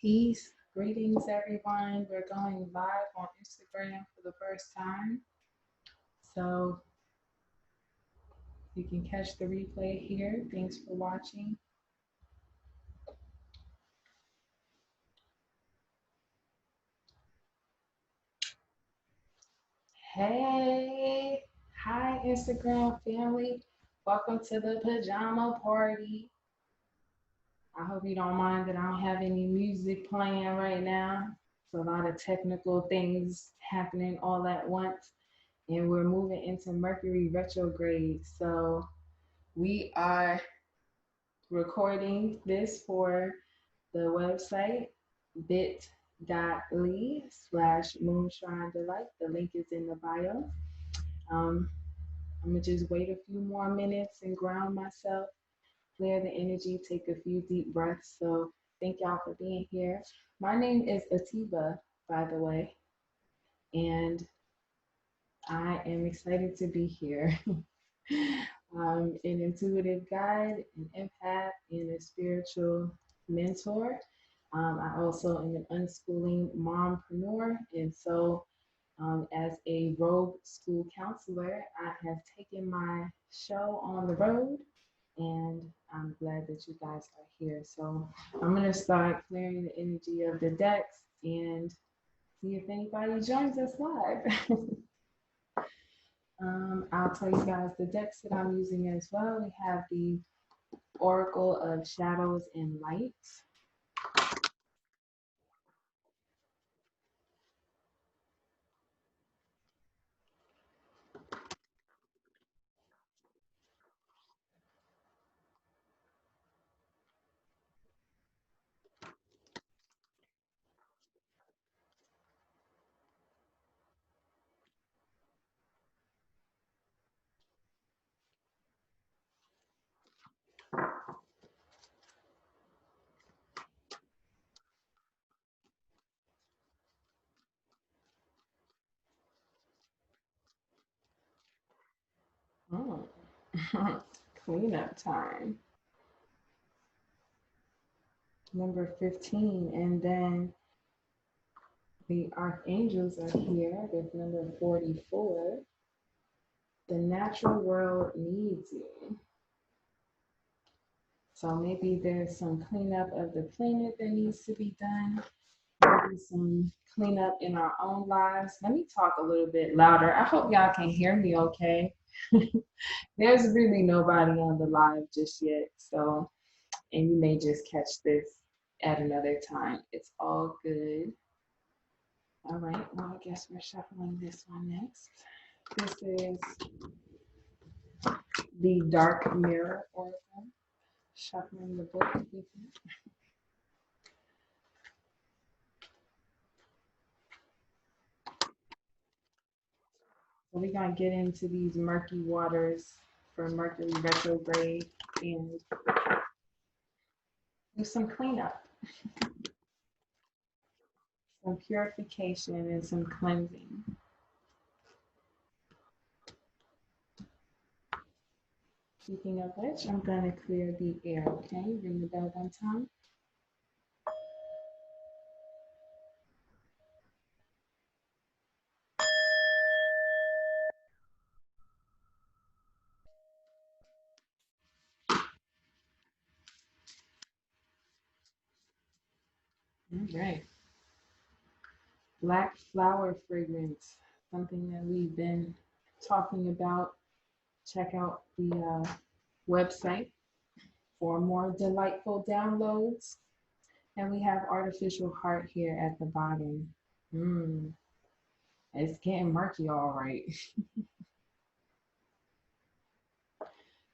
Peace, greetings everyone. We're going live on Instagram for the first time. So you can catch the replay here. Thanks for watching. Hey, hi Instagram family. Welcome to the pajama party. I hope you don't mind that I don't have any music playing right now. It's a lot of technical things happening all at once. And we're moving into Mercury retrograde. So we are recording this for the website bit.ly/MoonshrineDelight. The link is in the bio. I'm gonna just wait a few more minutes and ground myself, clear the energy, take a few deep breaths. So thank y'all for being here. My name is Atiba, by the way, and I am excited to be here. An intuitive guide, an empath, and a spiritual mentor. I also am an unschooling mompreneur, and so as a rogue school counselor, I have taken my show on the road, and I'm glad that you guys are here. So I'm going to start clearing the energy of the decks and see if anybody joins us live. I'll tell you guys the decks that I'm using as well. We have the Oracle of Shadows and Lights. Oh. Cleanup time. Number 15, and then the archangels are here with number 44. The natural world needs you. So maybe there's some cleanup of the planet that needs to be done. Maybe some cleanup in our own lives. Let me talk a little bit louder. I hope y'all can hear me okay. There's really nobody on the live just yet. So, and you may just catch this at another time. It's all good. All right, well, I guess we're shuffling this one next. This is the Dark Mirror Oracle. Shuffling the book with you. So we're going to get into these murky waters for Mercury retrograde and do some cleanup, some purification, and some cleansing. Speaking of which, I'm going to clear the air, okay? Ring the bell one time. All right. Black flower fragrance, something that we've been talking about. Check out the website for more delightful downloads. And we have artificial heart here at the bottom. It's getting murky, all right.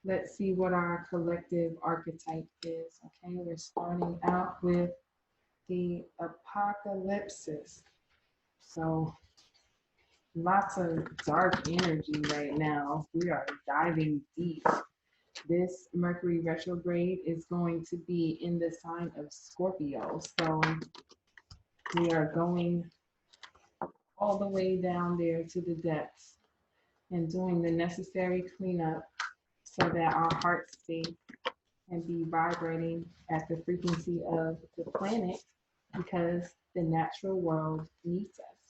Let's see what our collective archetype is. Okay, we're starting out with the apocalypsis. So lots of dark energy right now. We are diving deep. This Mercury retrograde is going to be in the sign of Scorpio. So we are going all the way down there to the depths and doing the necessary cleanup so that our hearts stay and be vibrating at the frequency of the planet because the natural world needs us.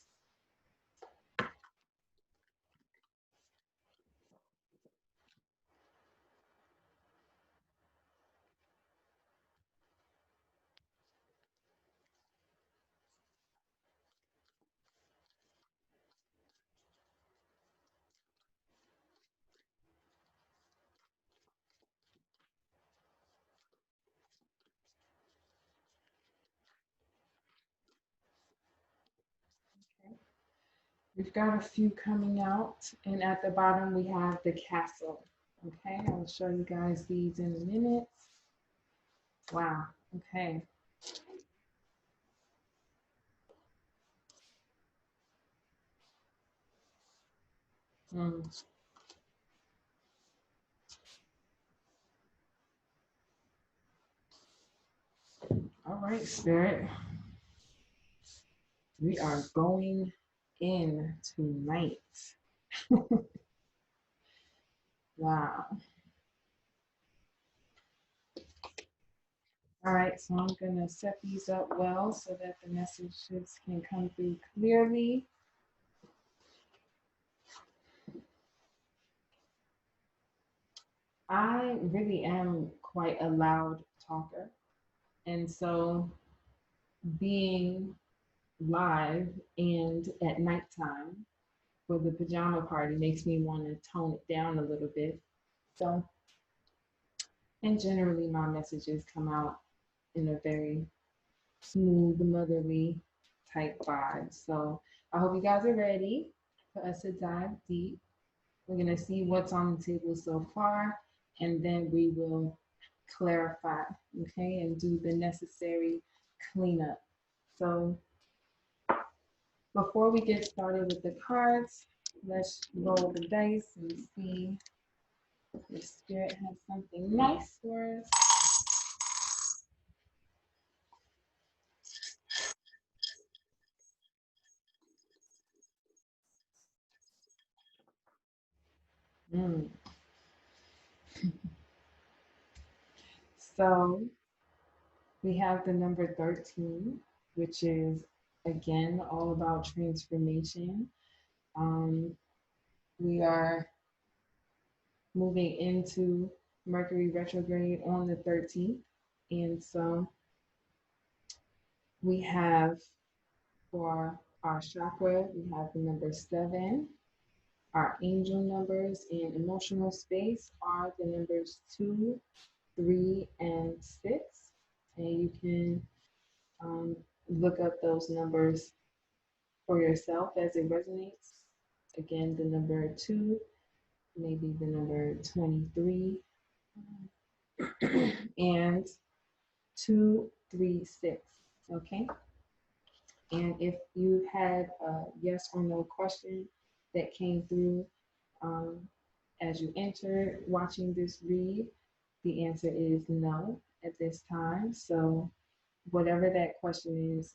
Okay. We've got a few coming out, and at the bottom we have the castle. Okay, I'll show you guys these in a minute. Wow, okay. Mm. All right, Spirit. We are going in tonight. Wow. All right, so I'm going to set these up well so that the messages can come through clearly. I really am quite a loud talker. And so being live and at nighttime for the pajama party makes me want to tone it down a little bit. So, and generally my messages come out in a very smooth, motherly type vibe. So I hope you guys are ready for us to dive deep. We're going to see what's on the table so far, and then we will clarify, okay, and do the necessary cleanup. So before we get started with the cards, let's roll the dice and see if Spirit has something nice for us. Mm. So we have the number 13, which is again all about transformation. Um, we are moving into Mercury retrograde on the 13th. And so we have for our chakra, we have the number 7. Our angel numbers in emotional space are the numbers 2, 3, and 6. And you can look up those numbers for yourself as it resonates. Again, the number 2, maybe the number 23, and 236. Okay. And if you had a yes or no question that came through um, as you enter watching this read, the answer is no at this time. So whatever that question is,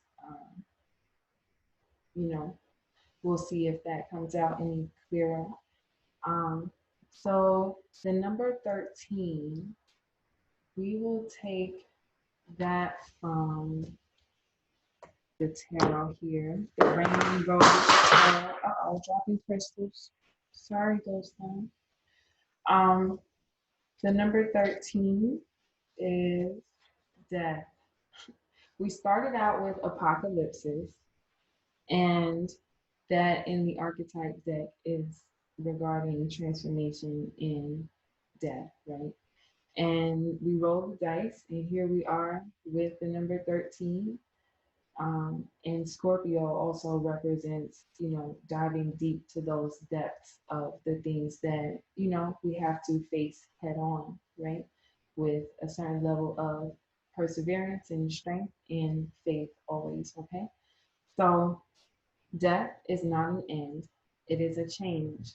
you know, we'll see if that comes out any clearer. Um, so the number 13, we will take that from the tarot here. The rainbow tarot. Uh-oh, dropping crystals. Sorry, ghost one. Um, the number 13 is death. We started out with apocalypses, and that in the archetype deck is regarding transformation in death, right? And we rolled the dice, and here we are with the number 13. And Scorpio also represents, diving deep to those depths of the things that, we have to face head on, right? With a certain level of perseverance and strength and faith always, okay? So death is not an end, it is a change,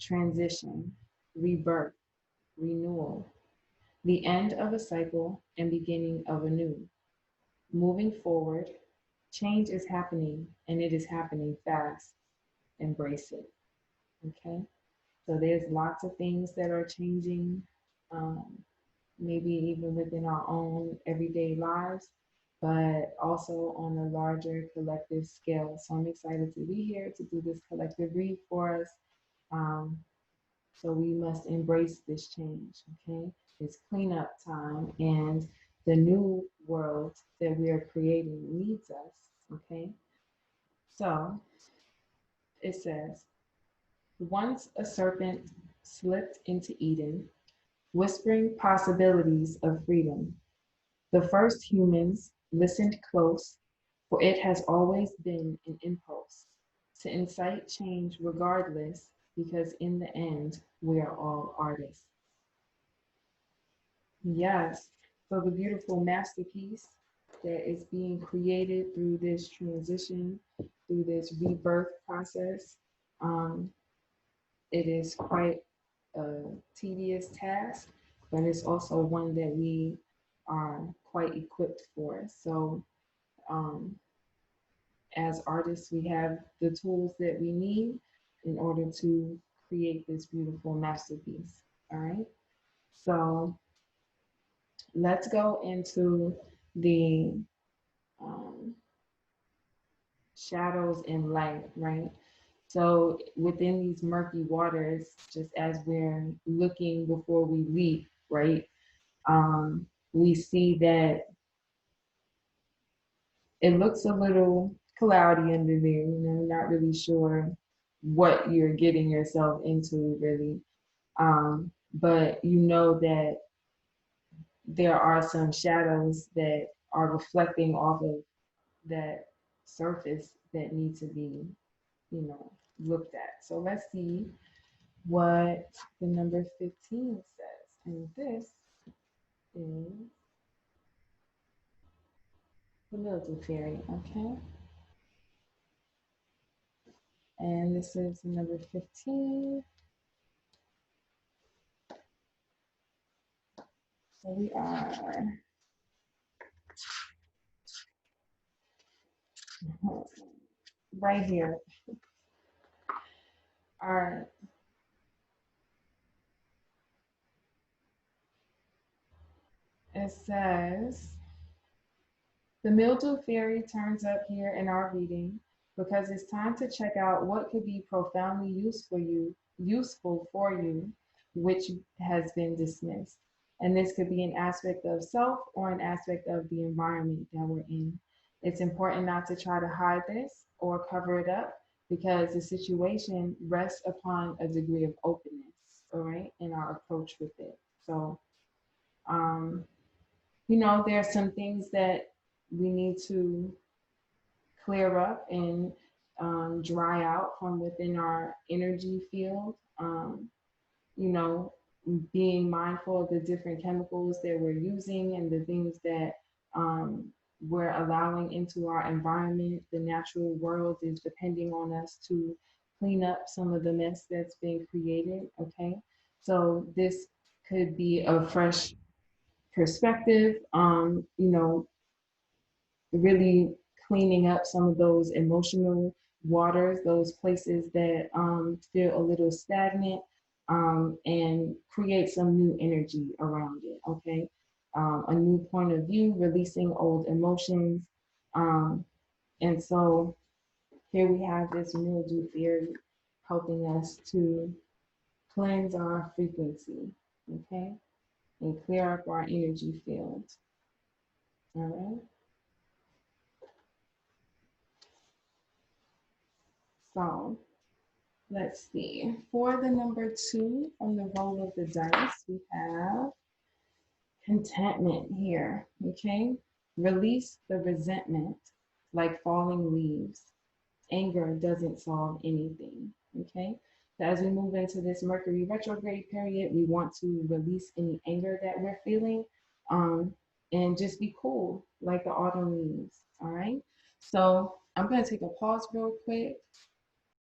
transition, rebirth, renewal, the end of a cycle and beginning of a new. Moving forward, change is happening and it is happening fast. Embrace it. Okay. So there's lots of things that are changing, maybe even within our own everyday lives. but also on a larger collective scale. So I'm excited to be here to do this collective read for us. Um, so we must embrace this change, okay? It's cleanup time, and the new world that we are creating needs us, okay? So it says, once a serpent slipped into Eden, whispering possibilities of freedom. The first humans listened close, for it has always been an impulse to incite change regardless, because in the end, we are all artists. Yes, so the beautiful masterpiece that is being created through this transition, through this rebirth process, um, it is quite a tedious task, but it's also one that we are quite equipped for. So, um, as artists, we have the tools that we need in order to create this beautiful masterpiece. All right. So, let's go into the um, shadows and light, right? So within these murky waters, just as we're looking before we leap, right? We see that it looks a little cloudy under there. Not really sure what you're getting yourself into, really. But you know that there are some shadows that are reflecting off of that surface that need to be, looked at. So let's see what the number 15 says. And this is the mildew fairy, okay? And this is number 15. So we are right here. All right. It says, the mildew fairy turns up here in our reading because it's time to check out what could be profoundly useful for you, which has been dismissed. And this could be an aspect of self or an aspect of the environment that we're in. It's important not to try to hide this or cover it up because the situation rests upon a degree of openness, all right, in our approach with it. So, um, there are some things that we need to clear up and dry out from within our energy field. You know, being mindful of the different chemicals that we're using and the things that um, we're allowing into our environment. The natural world is depending on us to clean up some of the mess that's been created. Okay, so this could be a fresh perspective. Really cleaning up some of those emotional waters, those places that feel a little stagnant, and create some new energy around it, okay? A new point of view, releasing old emotions. And so here we have this mildew theory helping us to cleanse our frequency, okay? And clear up our energy field, all right? So let's see. For the number 2 on the roll of the dice, we have contentment here, okay? Release the resentment like falling leaves. Anger doesn't solve anything, okay? So as we move into this Mercury retrograde period, we want to release any anger that we're feeling, um, and just be cool like the autumn leaves, all right? So I'm going to take a pause real quick